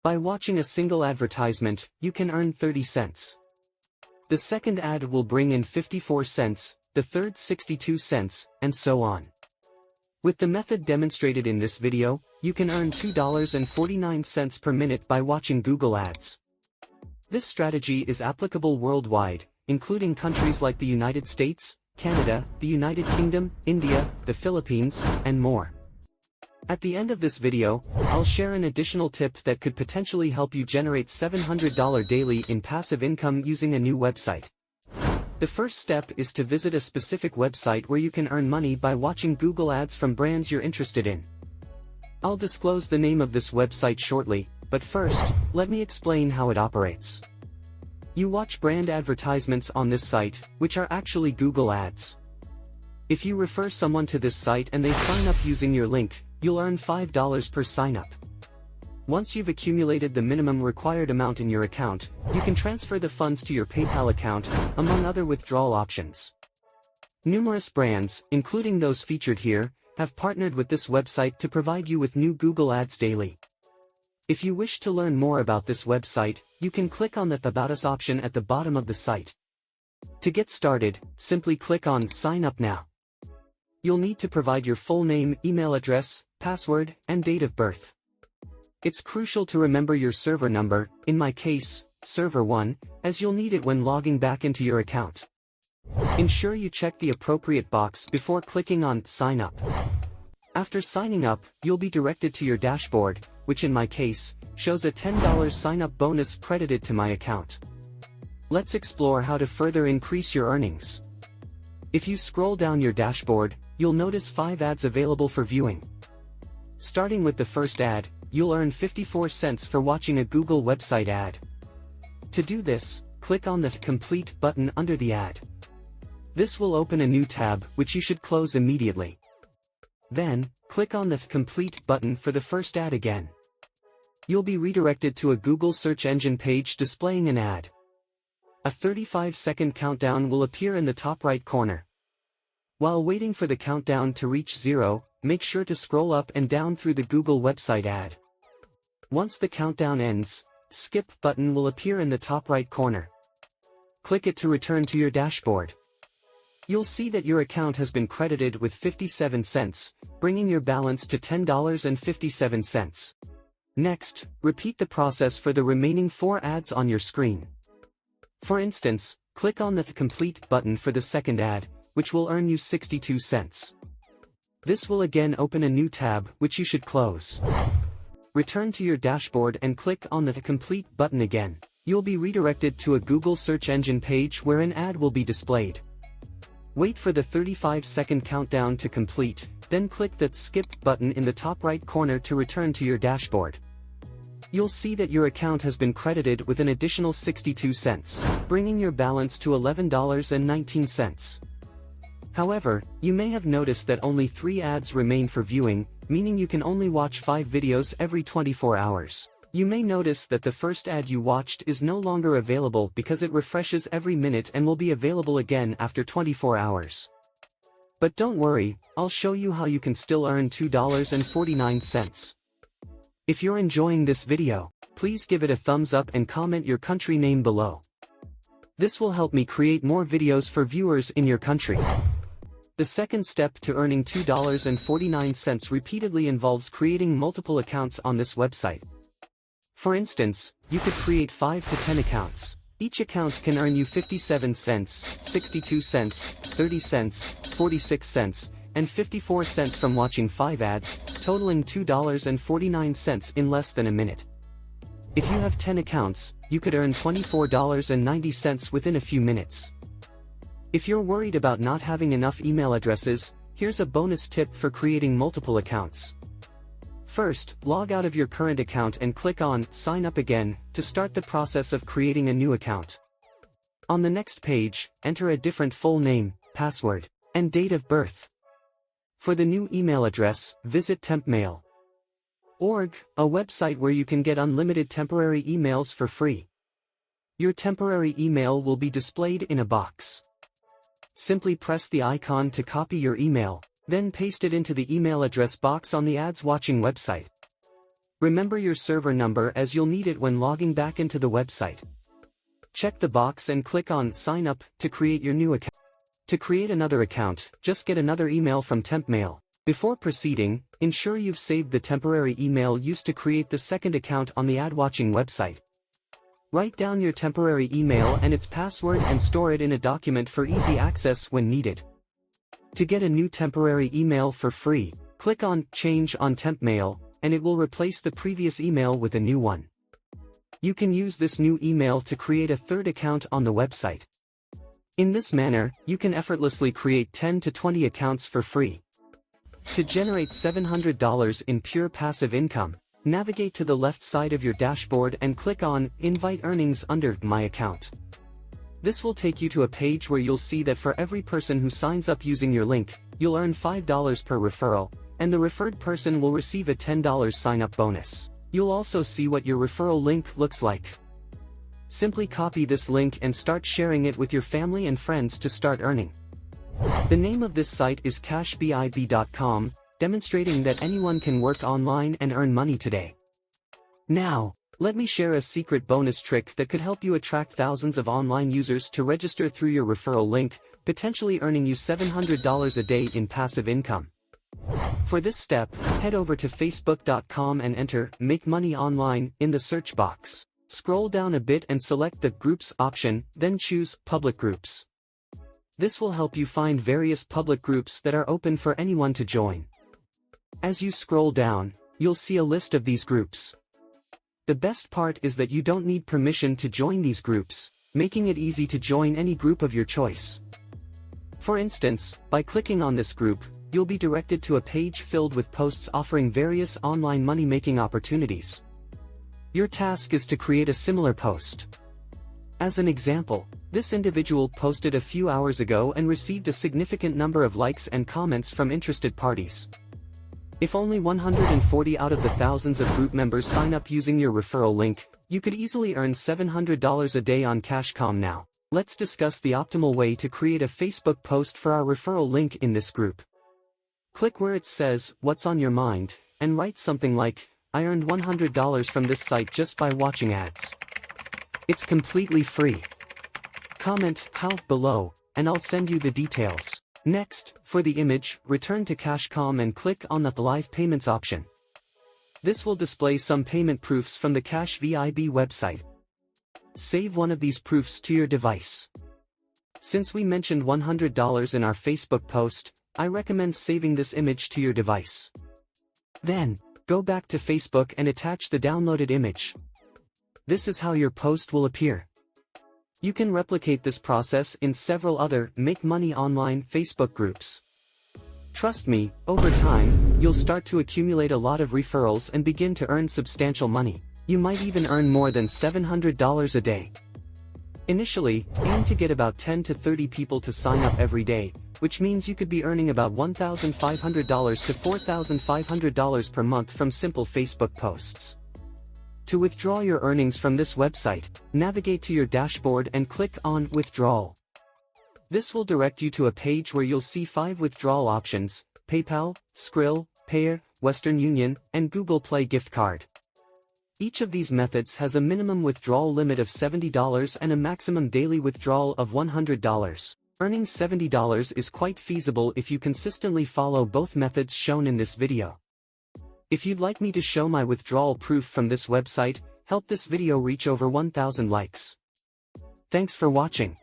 By watching a single advertisement, you can earn 30 cents. The second ad will bring in 54 cents, the third 62 cents, and so on. With the method demonstrated in this video, you can earn $2.49 per minute by watching Google Ads. This strategy is applicable worldwide, including countries like the United States, Canada, the United Kingdom, India, the Philippines, and more. At the end of this video, I'll share an additional tip that could potentially help you generate $700 daily in passive income using a new website. The first step is to visit a specific website where you can earn money by watching Google Ads from brands you're interested in. I'll disclose the name of this website shortly, but first, let me explain how it operates. You watch brand advertisements on this site, which are actually Google Ads. If you refer someone to this site and they sign up using your link, you'll earn $5 per sign-up. Once you've accumulated the minimum required amount in your account, you can transfer the funds to your PayPal account, among other withdrawal options. Numerous brands, including those featured here, have partnered with this website to provide you with new Google Ads daily. If you wish to learn more about this website, you can click on the About Us option at the bottom of the site. To get started, simply click on Sign Up Now. You'll need to provide your full name, email address, password, and date of birth. It's crucial to remember your server number, in my case, server 1, as you'll need it when logging back into your account. Ensure you check the appropriate box before clicking on Sign Up. After signing up, you'll be directed to your dashboard, which in my case, shows a $10 sign-up bonus credited to my account. Let's explore how to further increase your earnings. If you scroll down your dashboard, you'll notice 5 ads available for viewing. Starting with the first ad, you'll earn 54 cents for watching a Google website ad. To do this, click on the Complete button under the ad. This will open a new tab, which you should close immediately. Then, click on the Complete button for the first ad again. You'll be redirected to a Google search engine page displaying an ad. A 35-second countdown will appear in the top right corner. While waiting for the countdown to reach 0, make sure to scroll up and down through the Google website ad. Once the countdown ends, Skip button will appear in the top right corner. Click it to return to your dashboard. You'll see that your account has been credited with 57 cents, bringing your balance to $10.57. Next, repeat the process for the remaining 4 ads on your screen. For instance, click on the Complete button for the second ad, which will earn you 62 cents. This will again open a new tab, which you should close. Return to your dashboard and click on the Complete button again. You'll be redirected to a Google search engine page where an ad will be displayed. Wait for the 35-second countdown to complete, then click the Skip button in the top right corner to return to your dashboard. You'll see that your account has been credited with an additional 62 cents, bringing your balance to $11.19. However, you may have noticed that only 3 ads remain for viewing, meaning you can only watch 5 videos every 24 hours. You may notice that the first ad you watched is no longer available because it refreshes every minute and will be available again after 24 hours. But don't worry, I'll show you how you can still earn $2.49. If you're enjoying this video, please give it a thumbs up and comment your country name below. This will help me create more videos for viewers in your country. The second step to earning $2.49 repeatedly involves creating multiple accounts on this website. For instance, you could create 5 to 10 accounts. Each account can earn you 57 cents, 62 cents, 30 cents, 46 cents, and 54 cents from watching 5 ads, totaling $2.49 in less than a minute. If you have 10 accounts, you could earn $24.90 within a few minutes. If you're worried about not having enough email addresses, here's a bonus tip for creating multiple accounts. First, log out of your current account and click on Sign Up Again to start the process of creating a new account. On the next page, enter a different full name, password, and date of birth. For the new email address, visit tempmail.org, a website where you can get unlimited temporary emails for free. Your temporary email will be displayed in a box. Simply press the icon to copy your email, then paste it into the email address box on the ads watching website. Remember your server number as you'll need it when logging back into the website. Check the box and click on Sign Up to create your new account. To create another account, just get another email from TempMail. Before proceeding, ensure you've saved the temporary email used to create the second account on the ad-watching website. Write down your temporary email and its password and store it in a document for easy access when needed. To get a new temporary email for free, click on Change on TempMail, and it will replace the previous email with a new one. You can use this new email to create a third account on the website. In this manner, you can effortlessly create 10 to 20 accounts for free. To generate $700 in pure passive income, navigate to the left side of your dashboard and click on Invite Earnings under My Account. This will take you to a page where you'll see that for every person who signs up using your link, you'll earn $5 per referral, and the referred person will receive a $10 sign-up bonus. You'll also see what your referral link looks like. Simply copy this link and start sharing it with your family and friends to start earning. The name of this site is cashbib.com, demonstrating that anyone can work online and earn money today. Now, let me share a secret bonus trick that could help you attract thousands of online users to register through your referral link, potentially earning you $700 a day in passive income. For this step, head over to facebook.com and enter Make Money Online in the search box. Scroll down a bit and select the Groups option, then choose Public Groups. This will help you find various public groups that are open for anyone to join. As you scroll down, you'll see a list of these groups. The best part is that you don't need permission to join these groups, making it easy to join any group of your choice. For instance, by clicking on this group, you'll be directed to a page filled with posts offering various online money-making opportunities. Your task is to create a similar post. As an example, this individual posted a few hours ago and received a significant number of likes and comments from interested parties. If only 140 out of the thousands of group members sign up using your referral link, you could easily earn $700 a day on Cashcom now. Let's discuss the optimal way to create a Facebook post for our referral link in this group. Click where it says, What's on your mind, and write something like, I earned $100 from this site just by watching ads. It's completely free. Comment how below, and I'll send you the details. Next, for the image, return to Cashcom and click on the Live Payments option. This will display some payment proofs from the CashVIB website. Save one of these proofs to your device. Since we mentioned $100 in our Facebook post, I recommend saving this image to your device. Then, go back to Facebook and attach the downloaded image. This is how your post will appear. You can replicate this process in several other Make Money Online Facebook groups. Trust me, over time, you'll start to accumulate a lot of referrals and begin to earn substantial money. You might even earn more than $700 a day. Initially, aim to get about 10 to 30 people to sign up every day, which means you could be earning about $1,500 to $4,500 per month from simple Facebook posts. To withdraw your earnings from this website, navigate to your dashboard and click on Withdrawal. This will direct you to a page where you'll see 5 withdrawal options: PayPal, Skrill, Payer, Western Union, and Google Play gift card. Each of these methods has a minimum withdrawal limit of $70 and a maximum daily withdrawal of $100. Earning $70 is quite feasible if you consistently follow both methods shown in this video. If you'd like me to show my withdrawal proof from this website, help this video reach over 1,000 likes. Thanks for watching.